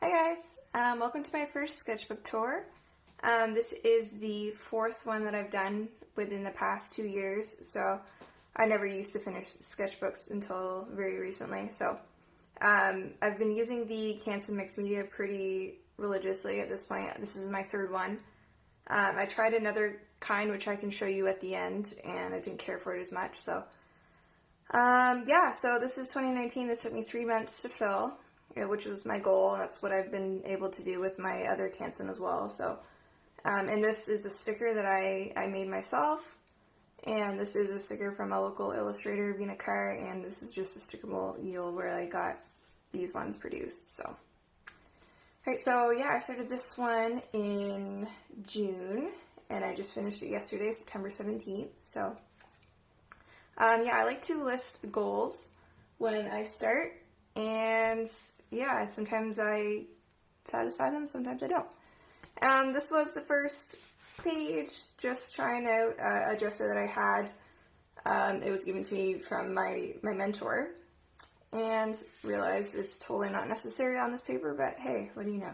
Hi guys, welcome to my first sketchbook tour. This is the fourth one that I've done within the past 2 years, so I never used to finish sketchbooks until very recently. So I've been using the Canson mixed media pretty religiously at this point. This is my third one. I tried another kind which I can show you at the end, and I didn't care for it as much. So yeah, so this is 2019. This took me 3 months to fill, which was my goal, and that's what I've been able to do with my other Canson as well. So, and this is a sticker that I made myself, and this is a sticker from a local illustrator, Vina Carr, and this is just a stickable eel where I got these ones produced. So, alright, so yeah, I started this one in June, and I just finished it yesterday, September 17th. So, yeah, I like to list goals when I start, and yeah, sometimes I satisfy them, sometimes I don't. This was the first page, just trying out a dresser that I had. It was given to me from my mentor, and realized it's totally not necessary on this paper, but hey, what do you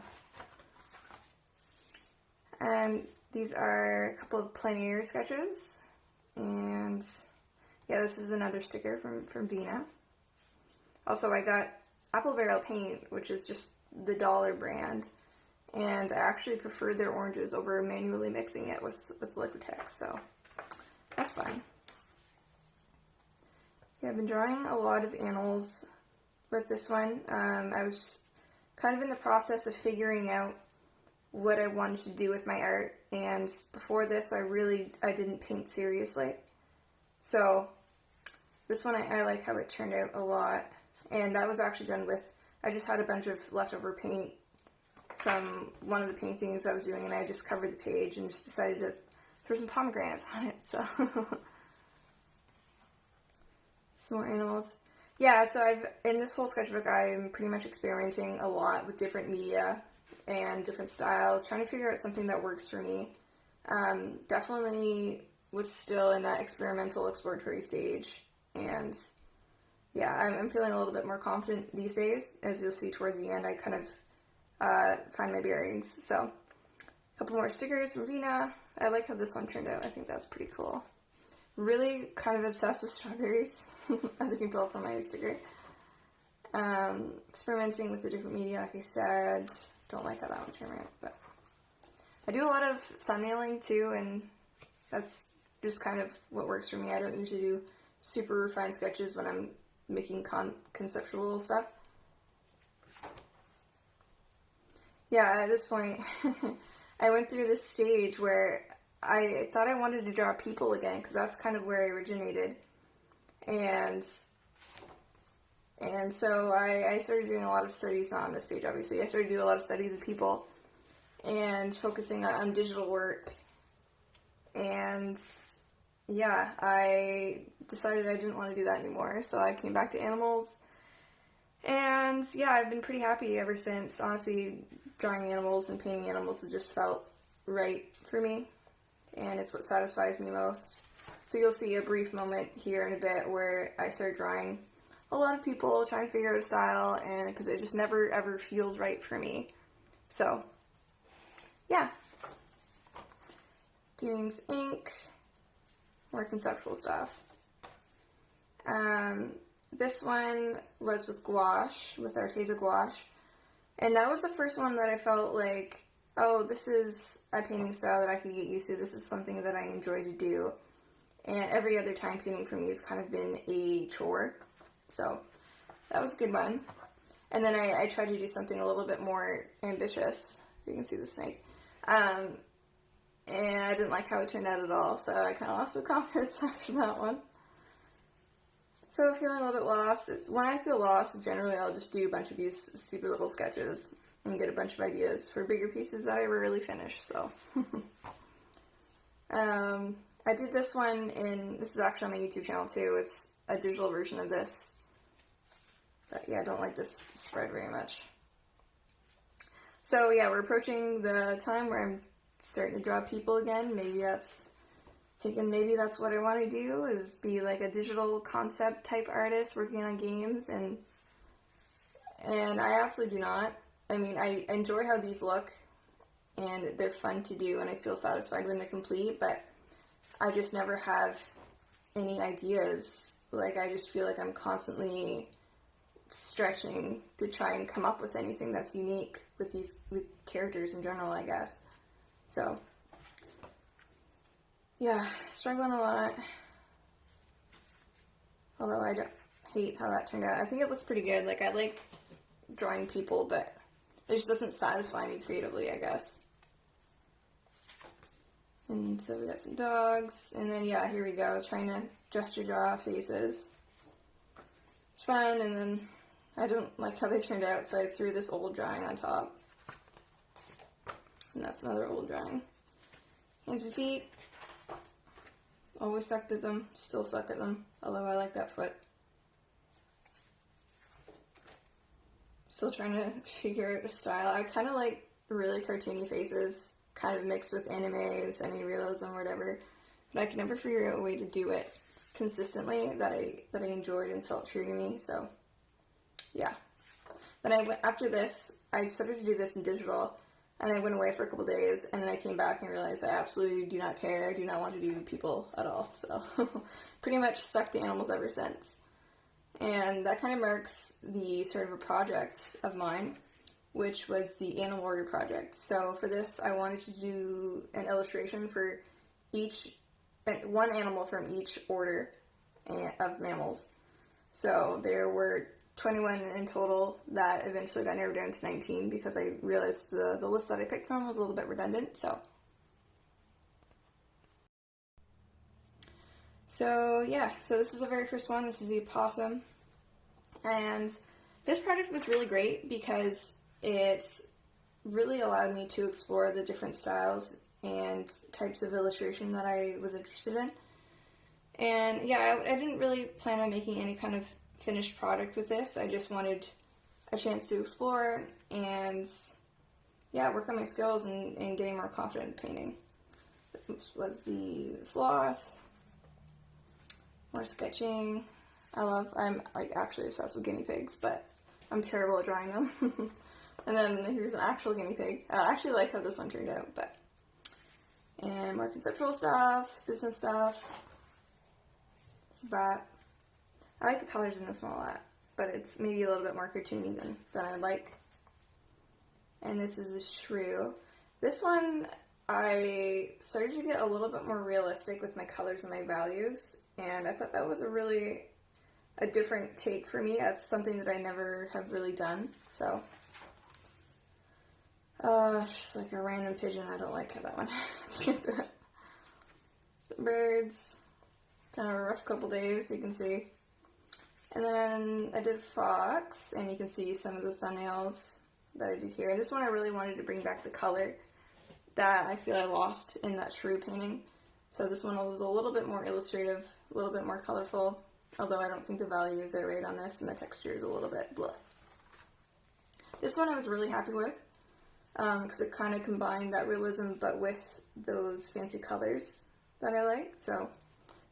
know? These are a couple of plein air sketches, and yeah, this is another sticker from Vina. Also, I got Apple Barrel paint, which is just the dollar brand, and I actually preferred their oranges over manually mixing it with Liquitex, so that's fun. Yeah, I've been drawing a lot of animals with this one. I was kind of in the process of figuring out what I wanted to do with my art, and before this I didn't paint seriously. So this one I like how it turned out a lot, and that was actually done with, I just had a bunch of leftover paint from one of the paintings I was doing, and I just covered the page and just decided to throw some pomegranates on it, so. Some more animals. Yeah, so in this whole sketchbook, I'm pretty much experimenting a lot with different media and different styles, trying to figure out something that works for me. Definitely was still in that experimental, exploratory stage, and yeah, I'm feeling a little bit more confident these days. As you'll see towards the end, I kind of find my bearings. So, a couple more stickers from Vina. I like how this one turned out. I think that's pretty cool. Really kind of obsessed with strawberries, as you can tell from my sticker. Experimenting with the different media, like I said. Don't like how that one turned out, but I do a lot of thumbnailing too, and that's just kind of what works for me. I don't usually do super refined sketches when I'm making conceptual stuff. Yeah, at this point, I went through this stage where I thought I wanted to draw people again, because that's kind of where I originated, and so I started doing a lot of studies on this page, obviously. I started doing a lot of studies of people, and focusing on digital work, and yeah, I decided I didn't want to do that anymore, so I came back to animals, and yeah, I've been pretty happy ever since. Honestly, drawing animals and painting animals has just felt right for me, and it's what satisfies me most. So you'll see a brief moment here in a bit where I start drawing a lot of people, trying to figure out a style, and because it just never ever feels right for me. So yeah, Doings ink, more conceptual stuff. This one was with gouache, with Arteza gouache, and that was the first one that I felt like, oh, this is a painting style that I could get used to. This is something that I enjoy to do, and every other time painting for me has kind of been a chore, so that was a good one. And then I tried to do something a little bit more ambitious. You can see the snake. And I didn't like how it turned out at all, so I kind of lost my confidence after that one. So feeling a little bit lost. When I feel lost, generally I'll just do a bunch of these stupid little sketches and get a bunch of ideas for bigger pieces that I rarely finish, so. I did this one this is actually on my YouTube channel too. It's a digital version of this. But yeah, I don't like this spread very much. So yeah, we're approaching the time where I'm starting to draw people again. Maybe that's what I want to do, is be like a digital concept type artist working on games, and I absolutely do not. I mean, I enjoy how these look, and they're fun to do, and I feel satisfied when they're complete, but I just never have any ideas. Like, I just feel like I'm constantly stretching to try and come up with anything that's unique with characters in general, I guess. So, yeah, struggling a lot. Although I don't hate how that turned out. I think it looks pretty good. Like, I like drawing people, but it just doesn't satisfy me creatively, I guess. And so we got some dogs, and then yeah, here we go, trying to gesture draw faces. It's fun, and then I don't like how they turned out, so I threw this old drawing on top. And that's another old drawing. Hands and feet. Always sucked at them, still suck at them, although I like that foot. Still trying to figure out a style. I kind of like really cartoony faces, kind of mixed with anime, semi-realism, or whatever, but I could never figure out a way to do it consistently that I enjoyed and felt true to me, so yeah. Then after this, I started to do this in digital, and I went away for a couple days, and then I came back and realized I absolutely do not care, I do not want to do people at all, so pretty much stuck to animals ever since. And that kind of marks the sort of a project of mine, which was the animal order project. So for this, I wanted to do an illustration for one animal from each order of mammals. So there were 21 in total that eventually got narrowed down to 19 because I realized the list that I picked from was a little bit redundant. So yeah, so this is the very first one. This is the opossum. And this project was really great because it really allowed me to explore the different styles and types of illustration that I was interested in. And yeah, I didn't really plan on making any kind of finished product with this. I just wanted a chance to explore and yeah, work on my skills and getting more confident in painting. This was the sloth. More sketching. I'm like actually obsessed with guinea pigs, but I'm terrible at drawing them. And then here's an actual guinea pig. I actually like how this one turned out, and more conceptual stuff, business stuff. It's a bat. I like the colors in this one a lot, but it's maybe a little bit more cartoony than I'd like. And this is a shrew. This one, I started to get a little bit more realistic with my colors and my values, and I thought that was a different take for me. That's something that I never have really done, so. Just like a random pigeon. I don't like how that one turned out. Some birds. Kind of a rough couple days, you can see. And then I did a fox, and you can see some of the thumbnails that I did here. And this one I really wanted to bring back the color that I feel I lost in that shrew painting. So this one was a little bit more illustrative, a little bit more colorful, although I don't think the values are right on this, and the texture is a little bit blah. This one I was really happy with, because it kind of combined that realism, but with those fancy colors that I like, so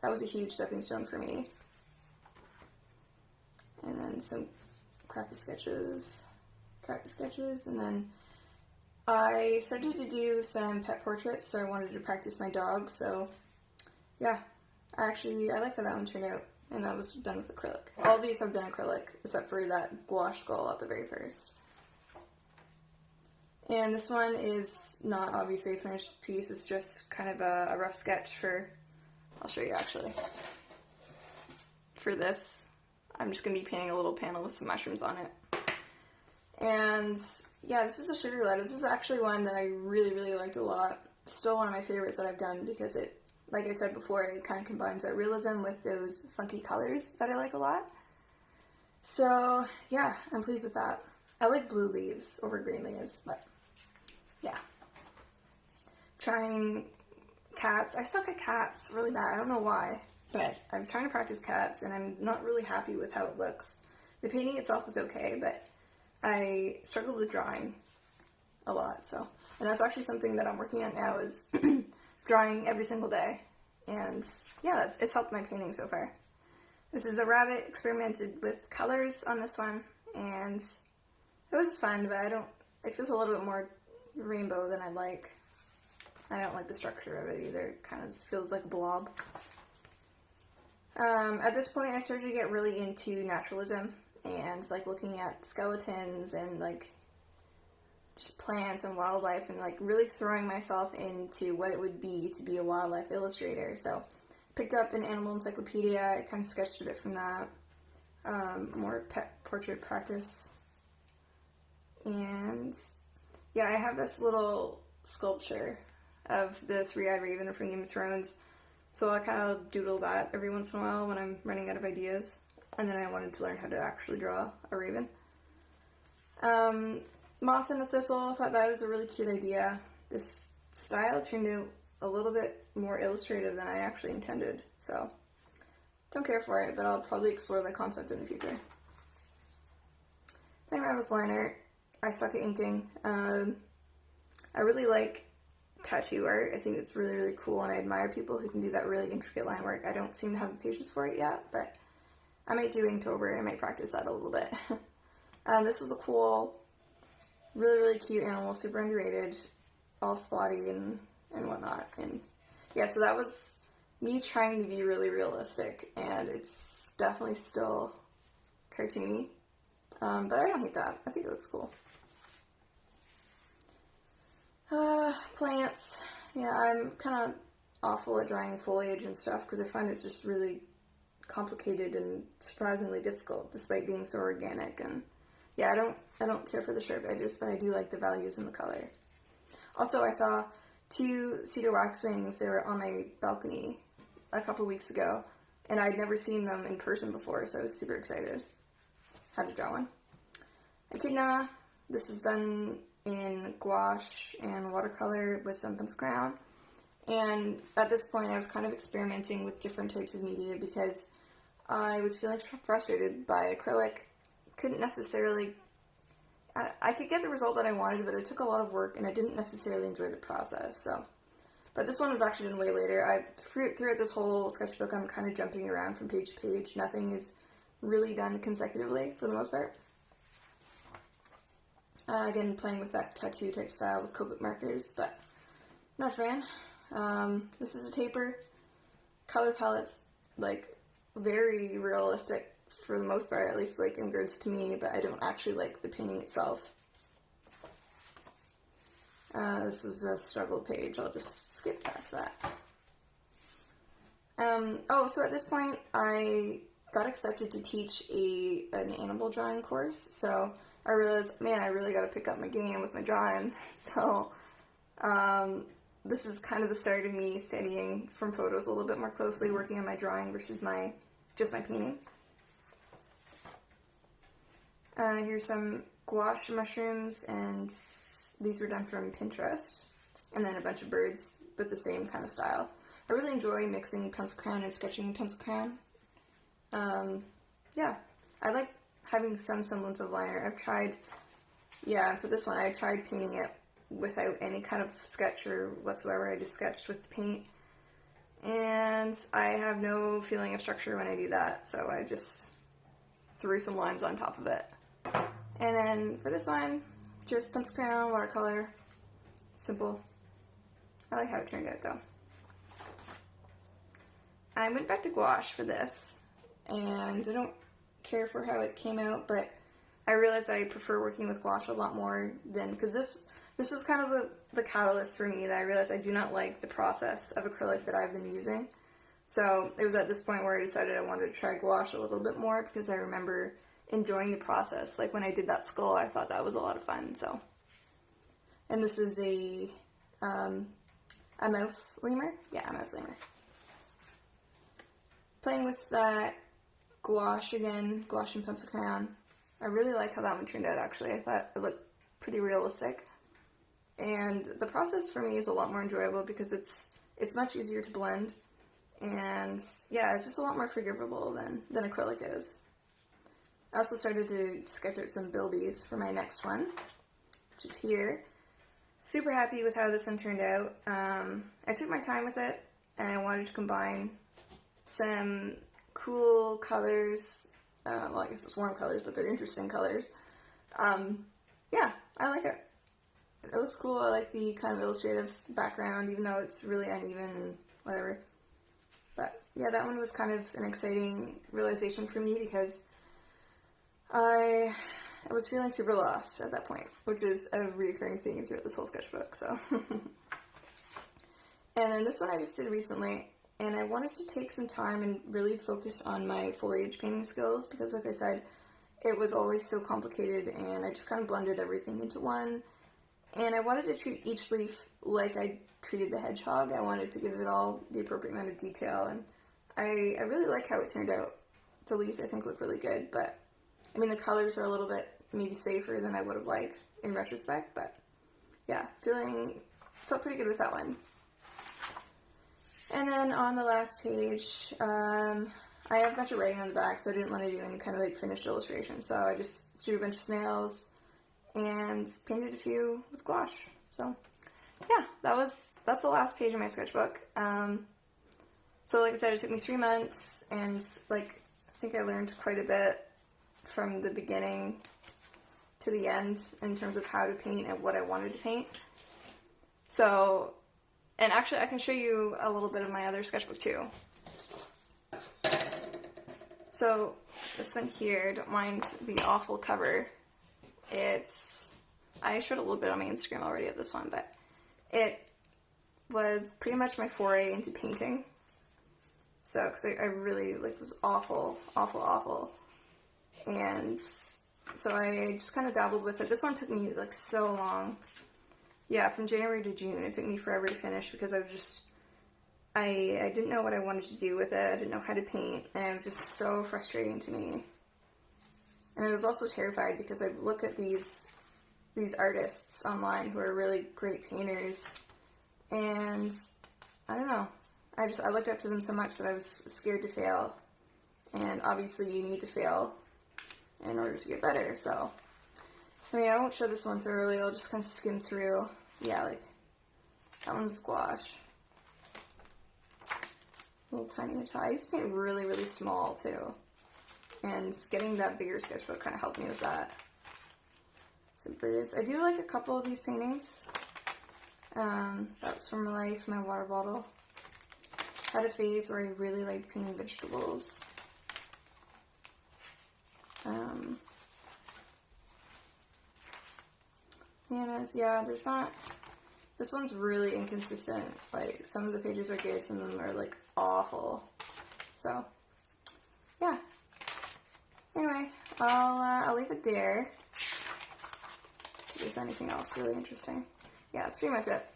that was a huge stepping stone for me. And then some crappy sketches, and then I started to do some pet portraits, so I wanted to practice my dog, so yeah, I like how that one turned out, and that was done with acrylic. All these have been acrylic, except for that gouache skull at the very first. And this one is not obviously a finished piece, it's just kind of a rough sketch for, I'll show you actually. For this, I'm just going to be painting a little panel with some mushrooms on it. And yeah, this is a sugar lead. This is actually one that I really, really liked a lot. Still one of my favorites that I've done because it, like I said before, it kind of combines that realism with those funky colors that I like a lot. So yeah, I'm pleased with that. I like blue leaves over green leaves, but yeah. Trying cats. I suck at cats really bad. I don't know why, but I'm trying to practice cats and I'm not really happy with how it looks. The painting itself was okay, but I struggled with drawing a lot, so. And that's actually something that I'm working on now is drawing every single day. And yeah, it's helped my painting so far. This is a rabbit. Experimented with colors on this one, and it was fun, but it feels a little bit more rainbow than I like. I don't like the structure of it either. It kind of feels like a blob. At this point, I started to get really into naturalism and like looking at skeletons and like just plants and wildlife and like really throwing myself into what it would be to be a wildlife illustrator. So picked up an animal encyclopedia. I kind of sketched a bit from that. More pet portrait practice. And yeah, I have this little sculpture of the three-eyed raven from Game of Thrones. So I kind of doodle that every once in a while when I'm running out of ideas. And then I wanted to learn how to actually draw a raven. Moth and a thistle, thought that was a really cute idea. This style turned out a little bit more illustrative than I actually intended. So don't care for it, but I'll probably explore that concept in the future. Playing around with liner. I suck at inking. I really like tattoo art. I think it's really, really cool, and I admire people who can do that really intricate line work. I don't seem to have the patience for it yet, but I might do Inktober and I might practice that a little bit. This was a cool, really, really cute animal, super underrated, all spotty and whatnot. And yeah, so that was me trying to be really realistic, and it's definitely still cartoony, but I don't hate that. I think it looks cool. Plants. Yeah, I'm kind of awful at drawing foliage and stuff because I find it's just really complicated and surprisingly difficult despite being so organic. And yeah, I don't care for the sharp edges, but I do like the values in the color. Also, I saw 2 cedar waxwings. They were on my balcony a couple weeks ago, and I'd never seen them in person before, so I was super excited. Had to draw one. Echidna. This is done in gouache and watercolor with some pencil crayon. And at this point, I was kind of experimenting with different types of media because I was feeling frustrated by acrylic. Couldn't necessarily... I could get the result that I wanted, but it took a lot of work, and I didn't necessarily enjoy the process. So, but this one was actually done way later. Throughout this whole sketchbook, I'm kind of jumping around from page to page. Nothing is really done consecutively, for the most part. Again, playing with that tattoo type style with Copic markers, but not a fan. This is a taper. Color palette's like very realistic for the most part, at least like in regards to me, but I don't actually like the painting itself. This was a struggle page. I'll just skip past that. So at this point, I got accepted to teach an animal drawing course, so I realized, man, I really got to pick up my game with my drawing. So this is kind of the start of me studying from photos a little bit more closely, working on my drawing versus just my painting. Here's some gouache mushrooms, and these were done from Pinterest. And then a bunch of birds with the same kind of style. I really enjoy mixing pencil crayon and sketching pencil crayon. Yeah, I like having some semblance of liner. For this one, I tried painting it without any kind of sketch or whatsoever. I just sketched with the paint. And I have no feeling of structure when I do that, so I just threw some lines on top of it. And then for this one, just pencil crayon, watercolor, simple. I like how it turned out though. I went back to gouache for this, and I don't care for how it came out, but I realized I prefer working with gouache a lot more than, because this was kind of the catalyst for me that I realized I do not like the process of acrylic that I've been using. So it was at this point where I decided I wanted to try gouache a little bit more because I remember enjoying the process. Like when I did that skull, I thought that was a lot of fun. So, and this is a mouse lemur. Yeah, a mouse lemur. Playing with that gouache again, gouache and pencil crayon. I really like how that one turned out, actually. I thought it looked pretty realistic. And the process for me is a lot more enjoyable because it's much easier to blend. And yeah, it's just a lot more forgivable than acrylic is. I also started to sketch out some bilbies for my next one, which is here. Super happy with how this one turned out. I took my time with it, and I wanted to combine some cool colors. Well, I guess it's warm colors, but they're interesting colors. Yeah, I like it. It looks cool. I like the kind of illustrative background, even though it's really uneven and whatever. But yeah, that one was kind of an exciting realization for me because I was feeling super lost at that point, which is a recurring theme throughout this whole sketchbook, so. And then this one I just did recently, and I wanted to take some time and really focus on my foliage painting skills because, like I said, it was always so complicated and I just kind of blended everything into one. And I wanted to treat each leaf like I treated the hedgehog. I wanted to give it all the appropriate amount of detail, and I really like how it turned out. The leaves I think look really good, but I mean the colors are a little bit maybe safer than I would have liked in retrospect, but yeah, felt pretty good with that one. And then on the last page, I have a bunch of writing on the back, so I didn't want to do any kind of like finished illustration, so I just drew a bunch of snails and painted a few with gouache. So yeah, that's the last page of my sketchbook. So like I said, it took me 3 months, and like I think I learned quite a bit from the beginning to the end in terms of how to paint and what I wanted to paint. So, and actually I can show you a little bit of my other sketchbook too. So this one here, don't mind the awful cover. I showed a little bit on my Instagram already of this one, but it was pretty much my foray into painting. So, because I really, like, was awful. And so I just kind of dabbled with it. This one took me, like, so long. Yeah, from January to June, it took me forever to finish because I didn't know what I wanted to do with it. I didn't know how to paint, and it was just so frustrating to me. And I was also terrified because I look at these artists online who are really great painters, and I don't know, I looked up to them so much that I was scared to fail, and obviously you need to fail in order to get better. So I mean, I won't show this one thoroughly, I'll just kind of skim through. Yeah, like that one's gouache, little tiny guitar. I used to paint really, really small too, and getting that bigger sketchbook kind of helped me with that. Some birds. I do like a couple of these paintings. That was from Life, my water bottle. Had a phase where I really liked painting vegetables. Bananas, yeah, there's not, this one's really inconsistent. Like, some of the pages are good, some of them are, like, awful. So, yeah. Anyway, I'll leave it there. If there's anything else really interesting. Yeah, that's pretty much it.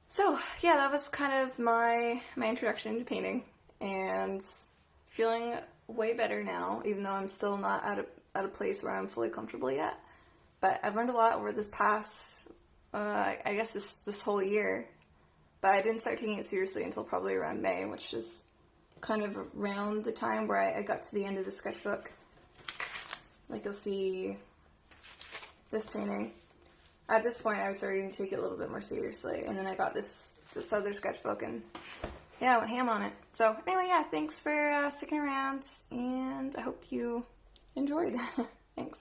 So, yeah, that was kind of my introduction to painting, and feeling way better now, even though I'm still not at a place where I'm fully comfortable yet. But I've learned a lot over this past, I guess this whole year. But I didn't start taking it seriously until probably around May, which is kind of around the time where I got to the end of the sketchbook. Like, you'll see this painting. At this point, I was starting to take it a little bit more seriously, and then I got this other sketchbook, and yeah, I went ham on it. So anyway, yeah, thanks for sticking around, and I hope you enjoyed. Thanks.